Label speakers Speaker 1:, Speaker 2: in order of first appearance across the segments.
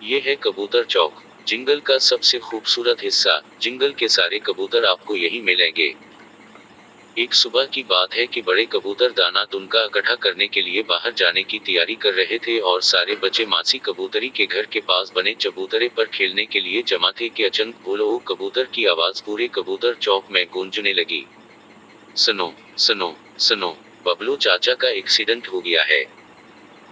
Speaker 1: ये है कबूतर चौक, जिंगल का सबसे खूबसूरत हिस्सा। जिंगल के सारे कबूतर आपको यही मिलेंगे। एक सुबह की बात है कि बड़े कबूतर दाना तुनका इकट्ठा करने के लिए बाहर जाने की तैयारी कर रहे थे और सारे बच्चे मासी कबूतरी के घर के पास बने चबूतरे पर खेलने के लिए जमा थे कि अचानक बोलो ओ कबूतर की आवाज पूरे कबूतर चौक में गूंजने लगी। सुनो, सुनो, सुनो, बबलू चाचा का एक्सीडेंट हो गया है।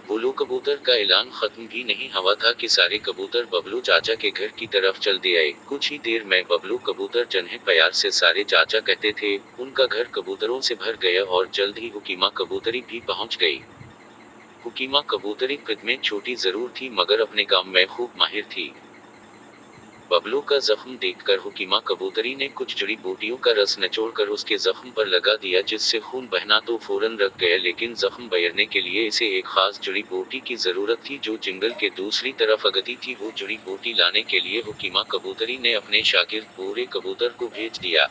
Speaker 1: बुलू कबूतर का ऐलान खत्म भी नहीं हुआ था कि सारे कबूतर बबलू चाचा के घर की तरफ चल दे आए। कुछ ही देर में बबलू कबूतर जन्हे प्यार से सारे चाचा कहते थे, उनका घर कबूतरों से भर गया और जल्द ही हुकीमा कबूतरी भी पहुंच गई। हुकीमा कबूतरी कद में छोटी जरूर थी मगर अपने काम में खूब माहिर थी। बबलू का जख्म देखकर हुकीमा कबूतरी ने कुछ जड़ी बूटियों का रस निचोड़कर उसके जख्म पर लगा दिया जिससे खून बहना तो फौरन रुक गया, लेकिन जख्म बयरने के लिए इसे एक खास जड़ी बूटी की जरूरत थी जो जंगल के दूसरी तरफ अगती थी। वो जड़ी बूटी लाने के लिए हुकीमा कबूतरी ने अपने शागिर्द बूरे कबूतर को भेज दिया।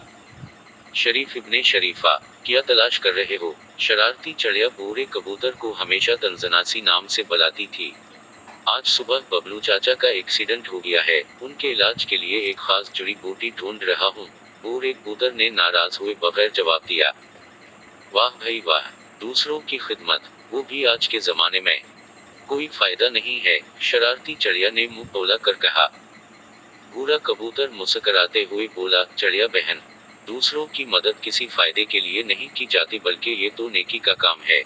Speaker 1: शरीफ इब्ने शरीफा, क्या तलाश कर रहे हो? शरारती चिड़िया बूरे कबूतर को हमेशा तंजनासी नाम से बुलाती थी। आज सुबह बबलू चाचा का एक्सीडेंट हो गया है, उनके इलाज के लिए एक खास जड़ी बूटी ढूंढ रहा हूँ, बूढ़े कबूतर ने नाराज हुए बगैर जवाब दिया। वाह भाई वाह, दूसरों की खिदमत, वो भी आज के जमाने में। कोई फायदा नहीं है, शरारती चिड़िया ने मुंह तोला कर कहा। बूढ़ा कबूतर मुस्कुराते हुए बोला, चिड़िया बहन, दूसरों की मदद किसी फायदे के लिए नहीं की जाती बल्कि ये तो नेकी का काम है।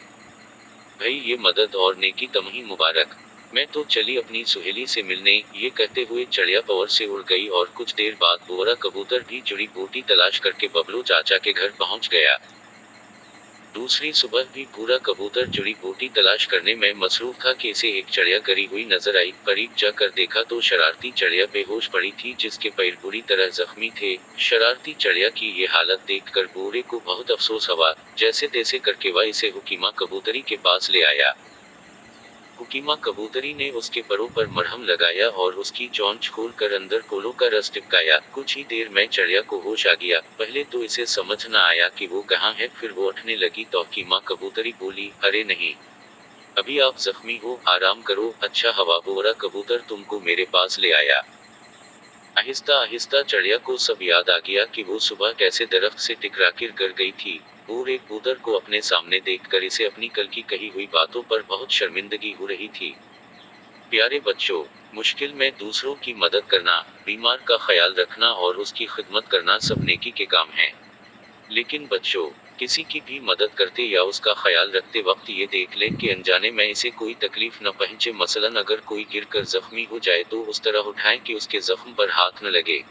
Speaker 1: भाई ये मदद और नेकी तमही मुबारक। मैं तो चली अपनी सुहेली से मिलने। ये कहते हुए चिड़िया पवर से उड़ गई और कुछ देर बाद बोरा कबूतर भी जड़ी बूटी तलाश करके बबलू चाचा के घर पहुंच गया। दूसरी सुबह भी पूरा कबूतर जड़ी बूटी तलाश करने में मसरूफ था कि इसे एक चिड़िया करी हुई नजर आई। करीब जाकर देखा तो शरारती चिड़िया बेहोश पड़ी थी जिसके पैर बुरी तरह जख्मी थे। शरारती चिड़िया की ये हालत देखकर बूढ़े को बहुत अफसोस हुआ। जैसे तैसे करके वह इसे हुकीमा कबूतरी के पास ले आया। हुकीमा कबूतरी ने उसके परों पर मरहम लगाया और उसकी चोंच खोलकर अंदर कोलों का रस टिपकाया। कुछ ही देर में चिड़िया को होश आ गया। पहले तो इसे समझ न आया कि वो कहाँ है, फिर वो उठने लगी तो हुकीमा कबूतरी बोली, अरे नहीं, अभी आप जख्मी हो, आराम करो। अच्छा हवा बोरा कबूतर तुमको मेरे पास ले आया। आहिस्ता आहिस्ता चिड़िया को सब याद आ गया कि वो सुबह कैसे दरख्त से टकराकर गिर गई थी। बूढ़े कबूतर को अपने सामने देखकर इसे अपनी कल की कही हुई बातों पर बहुत शर्मिंदगी हो रही थी। प्यारे बच्चों, मुश्किल में दूसरों की मदद करना, बीमार का ख्याल रखना और उसकी खिदमत करना सब नेकी के काम हैं। लेकिन बच्चों, किसी की भी मदद करते या उसका ख्याल रखते वक्त ये देख लें कि अनजाने में इसे कोई तकलीफ न पहुंचे। मसलन अगर कोई गिरकर जख्मी हो जाए तो उस तरह उठाएं कि उसके जख्म पर हाथ न लगे।